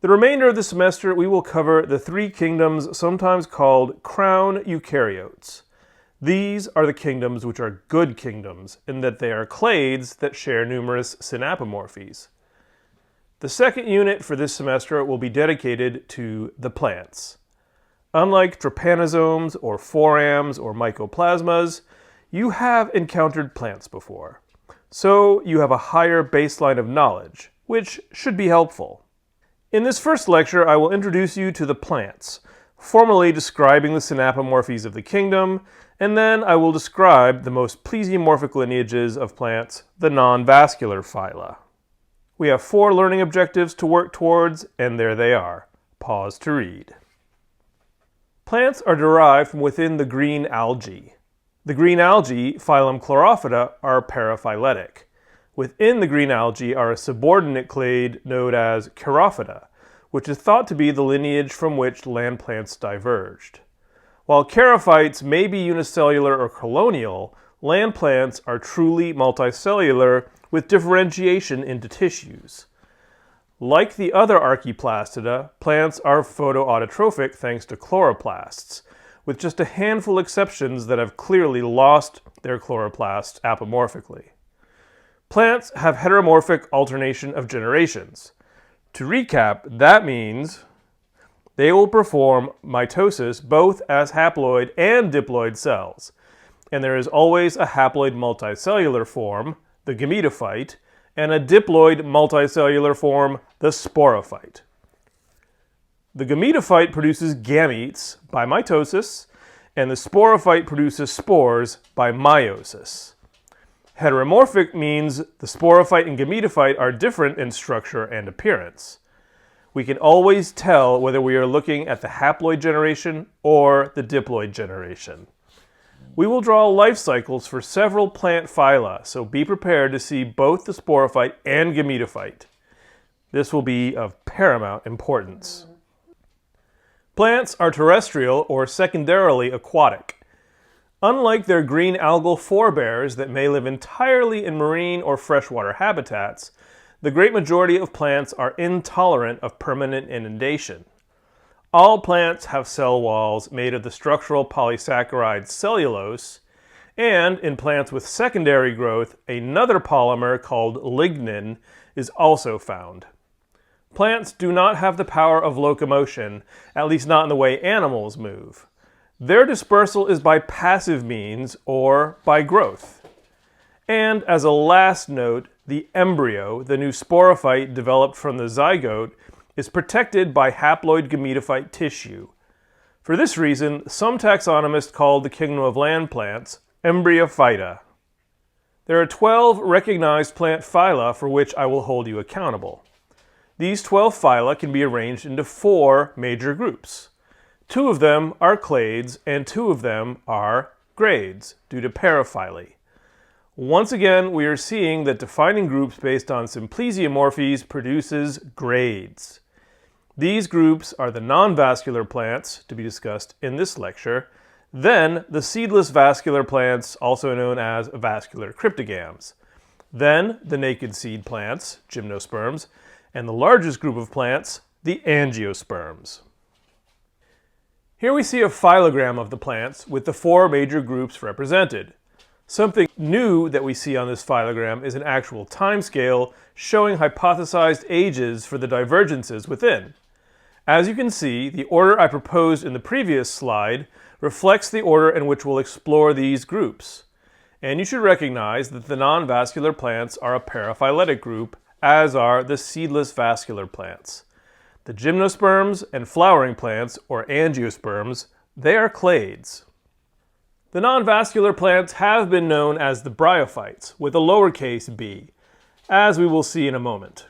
The remainder of the semester, we will cover the three kingdoms sometimes called crown eukaryotes. These are the kingdoms which are good kingdoms, in that they are clades that share numerous synapomorphies. The second unit for this semester will be dedicated to the plants. Unlike trypanosomes or forams or mycoplasmas, you have encountered plants before. So you have a higher baseline of knowledge, which should be helpful. In this first lecture, I will introduce you to the plants, formally describing the synapomorphies of the kingdom, and then I will describe the most plesiomorphic lineages of plants, the non-vascular phyla. We have 4 learning objectives to work towards, and there they are. Pause to read. Plants are derived from within the green algae. The green algae, Phylum Chlorophyta, are paraphyletic. Within the green algae are a subordinate clade known as Charophyta, which is thought to be the lineage from which land plants diverged. While charophytes may be unicellular or colonial, land plants are truly multicellular with differentiation into tissues. Like the other Archaeplastida, plants are photoautotrophic thanks to chloroplasts, with just a handful of exceptions that have clearly lost their chloroplasts apomorphically. Plants have heteromorphic alternation of generations. To recap, that means they will perform mitosis both as haploid and diploid cells, and there is always a haploid multicellular form, the gametophyte, and a diploid multicellular form, the sporophyte. The gametophyte produces gametes by mitosis, and the sporophyte produces spores by meiosis. Heteromorphic means the sporophyte and gametophyte are different in structure and appearance. We can always tell whether we are looking at the haploid generation or the diploid generation. We will draw life cycles for several plant phyla, so be prepared to see both the sporophyte and gametophyte. This will be of paramount importance. Plants are terrestrial or secondarily aquatic. Unlike their green algal forebears that may live entirely in marine or freshwater habitats, the great majority of plants are intolerant of permanent inundation. All plants have cell walls made of the structural polysaccharide cellulose, and in plants with secondary growth, another polymer called lignin is also found. Plants do not have the power of locomotion, at least not in the way animals move. Their dispersal is by passive means or by growth. And as a last note, the embryo, the new sporophyte developed from the zygote, is protected by haploid gametophyte tissue. For this reason, some taxonomists call the kingdom of land plants Embryophyta. There are 12 recognized plant phyla for which I will hold you accountable. These 12 phyla can be arranged into 4 major groups. 2 of them are clades, and 2 of them are grades, due to paraphyly. Once again, we are seeing that defining groups based on symplesiomorphies produces grades. These groups are the non-vascular plants, to be discussed in this lecture, then the seedless vascular plants, also known as vascular cryptogams, then the naked seed plants, gymnosperms, and the largest group of plants, the angiosperms. Here we see a phylogram of the plants with the 4 major groups represented. Something new that we see on this phylogram is an actual timescale showing hypothesized ages for the divergences within. As you can see, the order I proposed in the previous slide reflects the order in which we'll explore these groups. And you should recognize that the non-vascular plants are a paraphyletic group, as are the seedless vascular plants. The gymnosperms and flowering plants, or angiosperms, they are clades. The non-vascular plants have been known as the bryophytes, with a lowercase b, as we will see in a moment.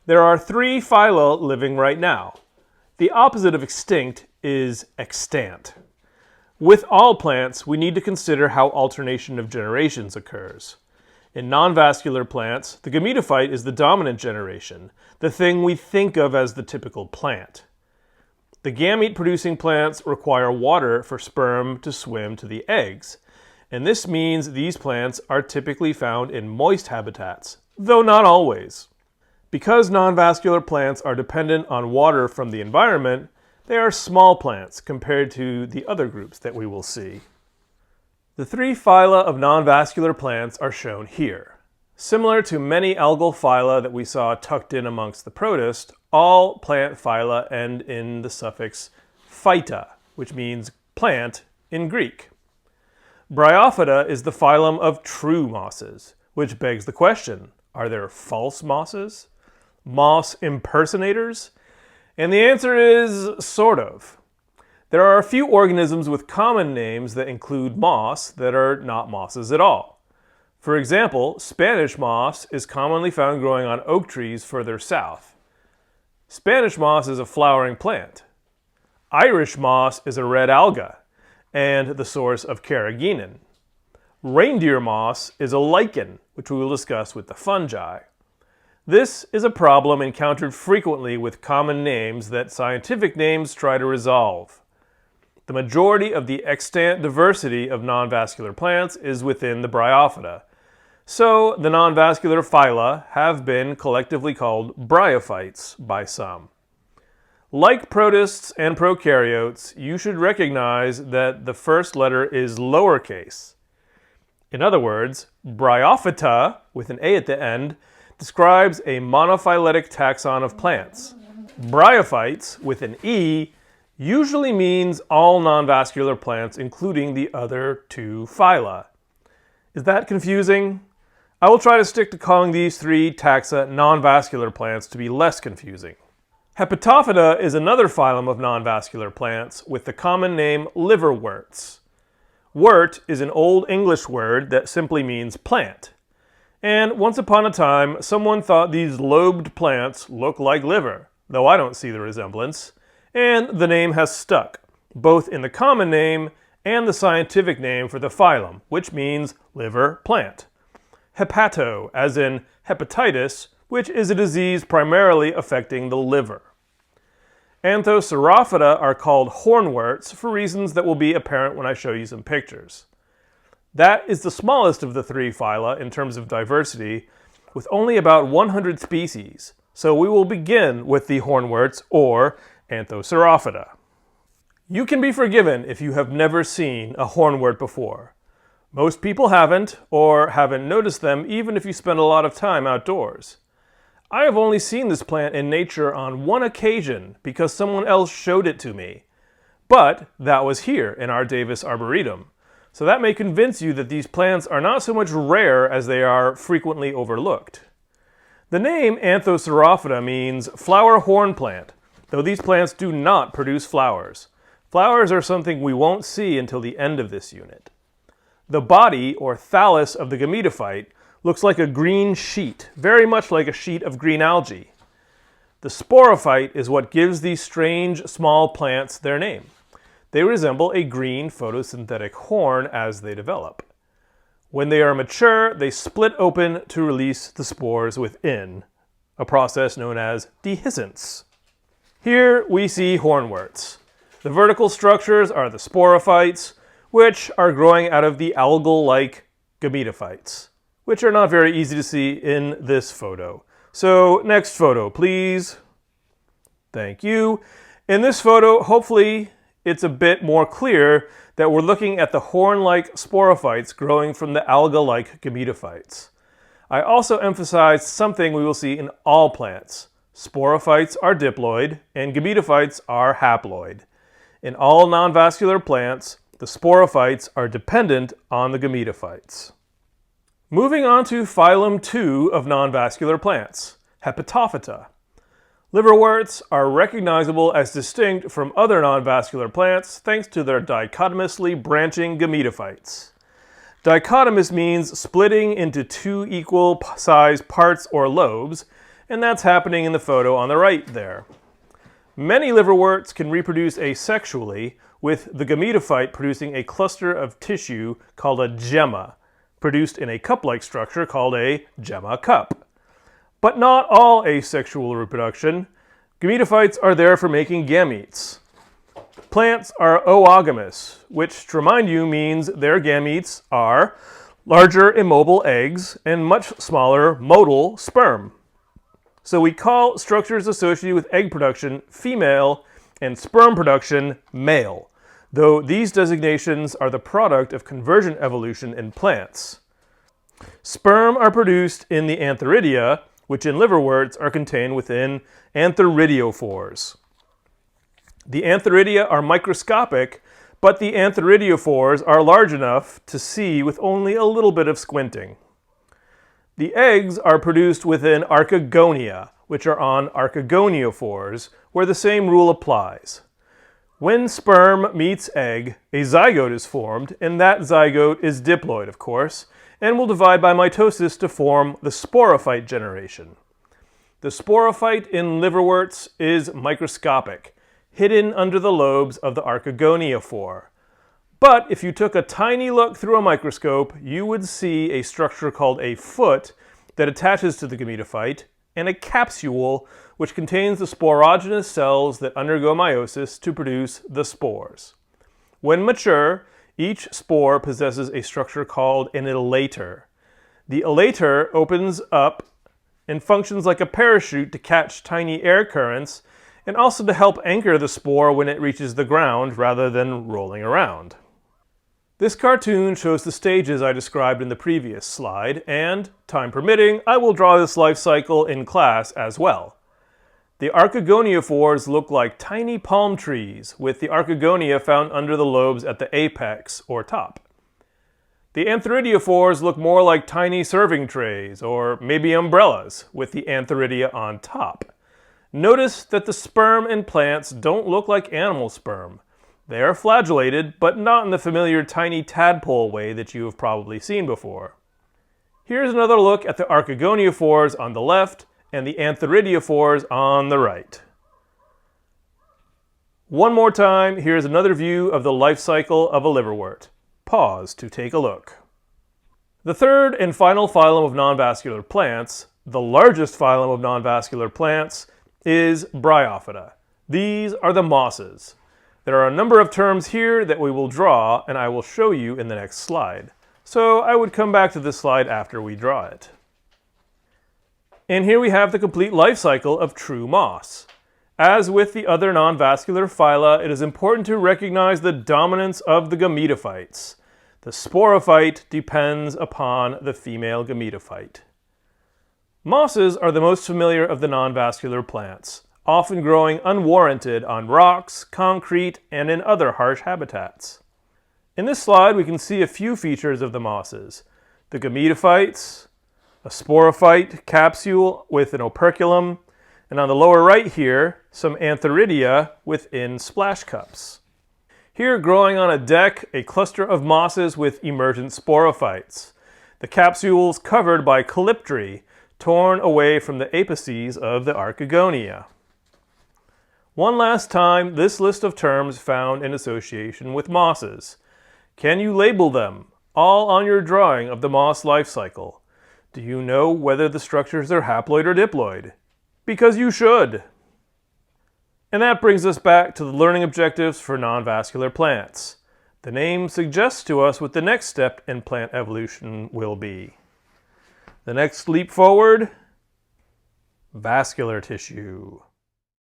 There are 3 phyla living right now. The opposite of extinct is extant. With all plants, we need to consider how alternation of generations occurs. In non-vascular plants, the gametophyte is the dominant generation, the thing we think of as the typical plant. The gamete-producing plants require water for sperm to swim to the eggs, and this means these plants are typically found in moist habitats, though not always. Because non-vascular plants are dependent on water from the environment, they are small plants compared to the other groups that we will see. The three phyla of non-vascular plants are shown here. Similar to many algal phyla that we saw tucked in amongst the protist, all plant phyla end in the suffix phyta, which means plant in Greek. Bryophyta is the phylum of true mosses, which begs the question, are there false mosses? Moss impersonators? And the answer is sort of. There are a few organisms with common names that include moss that are not mosses at all. For example, Spanish moss is commonly found growing on oak trees further south. Spanish moss is a flowering plant. Irish moss is a red alga and the source of carrageenan. Reindeer moss is a lichen, which we will discuss with the fungi. This is a problem encountered frequently with common names that scientific names try to resolve. The majority of the extant diversity of non-vascular plants is within the Bryophyta, so the non-vascular phyla have been collectively called bryophytes by some. Like protists and prokaryotes, you should recognize that the first letter is lowercase. In other words, Bryophyta, with an A at the end, describes a monophyletic taxon of plants. Bryophytes, with an E, usually means all non-vascular plants, including the other two phyla. Is that confusing? I will try to stick to calling these three taxa non-vascular plants to be less confusing. Hepatophyta is another phylum of non-vascular plants with the common name liverworts. Wort is an Old English word that simply means plant. And once upon a time, someone thought these lobed plants look like liver, though I don't see the resemblance, and the name has stuck, both in the common name and the scientific name for the phylum, which means liver plant. Hepato, as in hepatitis, which is a disease primarily affecting the liver. Anthocerophyta are called hornworts for reasons that will be apparent when I show you some pictures. That is the smallest of the three phyla in terms of diversity, with only about 100 species, so we will begin with the hornworts, or Anthocerophyta. You can be forgiven if you have never seen a hornwort before. Most people haven't, or haven't noticed them even if you spend a lot of time outdoors. I have only seen this plant in nature on one occasion because someone else showed it to me. But that was here in our Davis Arboretum. So that may convince you that these plants are not so much rare as they are frequently overlooked. The name Anthocerophyta means flower horn plant, though these plants do not produce flowers. Flowers are something we won't see until the end of this unit. The body, or thallus, of the gametophyte looks like a green sheet, very much like a sheet of green algae. The sporophyte is what gives these strange small plants their name. They resemble a green photosynthetic horn as they develop. When they are mature, they split open to release the spores within, a process known as dehiscence. Here we see hornworts. The vertical structures are the sporophytes, which are growing out of the algal-like gametophytes, which are not very easy to see in this photo. So next photo, please. Thank you. In this photo, hopefully it's a bit more clear that we're looking at the horn-like sporophytes growing from the alga-like gametophytes. I also emphasized something we will see in all plants. Sporophytes are diploid and gametophytes are haploid. In all non-vascular plants, the sporophytes are dependent on the gametophytes. Moving on to phylum 2 of non-vascular plants, Hepatophyta. Liverworts are recognizable as distinct from other non-vascular plants thanks to their dichotomously branching gametophytes. Dichotomous means splitting into two equal size parts or lobes, and that's happening in the photo on the right there. Many liverworts can reproduce asexually, with the gametophyte producing a cluster of tissue called a gemma, produced in a cup-like structure called a gemma cup. But not all asexual reproduction. Gametophytes are there for making gametes. Plants are oogamous, which, to remind you, means their gametes are larger immobile eggs and much smaller motile sperm. So we call structures associated with egg production female and sperm production male, though these designations are the product of convergent evolution in plants. Sperm are produced in the antheridia, which in liverworts are contained within antheridiophores. The antheridia are microscopic, but the antheridiophores are large enough to see with only a little bit of squinting. The eggs are produced within archegonia, which are on archegoniophores, where the same rule applies. When sperm meets egg, a zygote is formed, and that zygote is diploid, of course, and will divide by mitosis to form the sporophyte generation. The sporophyte in liverworts is microscopic, hidden under the lobes of the archegoniophore. But if you took a tiny look through a microscope, you would see a structure called a foot that attaches to the gametophyte, and a capsule which contains the sporogenous cells that undergo meiosis to produce the spores. When mature, each spore possesses a structure called an elater. The elater opens up and functions like a parachute to catch tiny air currents and also to help anchor the spore when it reaches the ground rather than rolling around. This cartoon shows the stages I described in the previous slide, and, time permitting, I will draw this life cycle in class as well. The archegoniophores look like tiny palm trees, with the archegonia found under the lobes at the apex, or top. The antheridiophores look more like tiny serving trays, or maybe umbrellas, with the antheridia on top. Notice that the sperm in plants don't look like animal sperm. They are flagellated, but not in the familiar tiny tadpole way that you have probably seen before. Here's another look at the archegoniophores on the left and the antheridiophores on the right. One more time, here's another view of the life cycle of a liverwort. Pause to take a look. The third and final phylum of non-vascular plants, the largest phylum of non-vascular plants, is Bryophyta. These are the mosses. There are a number of terms here that we will draw, and I will show you in the next slide. So I would come back to this slide after we draw it. And here we have the complete life cycle of true moss. As with the other non-vascular phyla, it is important to recognize the dominance of the gametophytes. The sporophyte depends upon the female gametophyte. Mosses are the most familiar of the non-vascular plants, often growing unwarranted on rocks, concrete, and in other harsh habitats. In this slide, we can see a few features of the mosses: the gametophytes, a sporophyte capsule with an operculum, and on the lower right here, some antheridia within splash cups. Here, growing on a deck, a cluster of mosses with emergent sporophytes. The capsules covered by calyptry, torn away from the apices of the archegonia. One last time, this list of terms found in association with mosses. Can you label them, all on your drawing of the moss life cycle? Do you know whether the structures are haploid or diploid? Because you should! And that brings us back to the learning objectives for non-vascular plants. The name suggests to us what the next step in plant evolution will be. The next leap forward? Vascular tissue.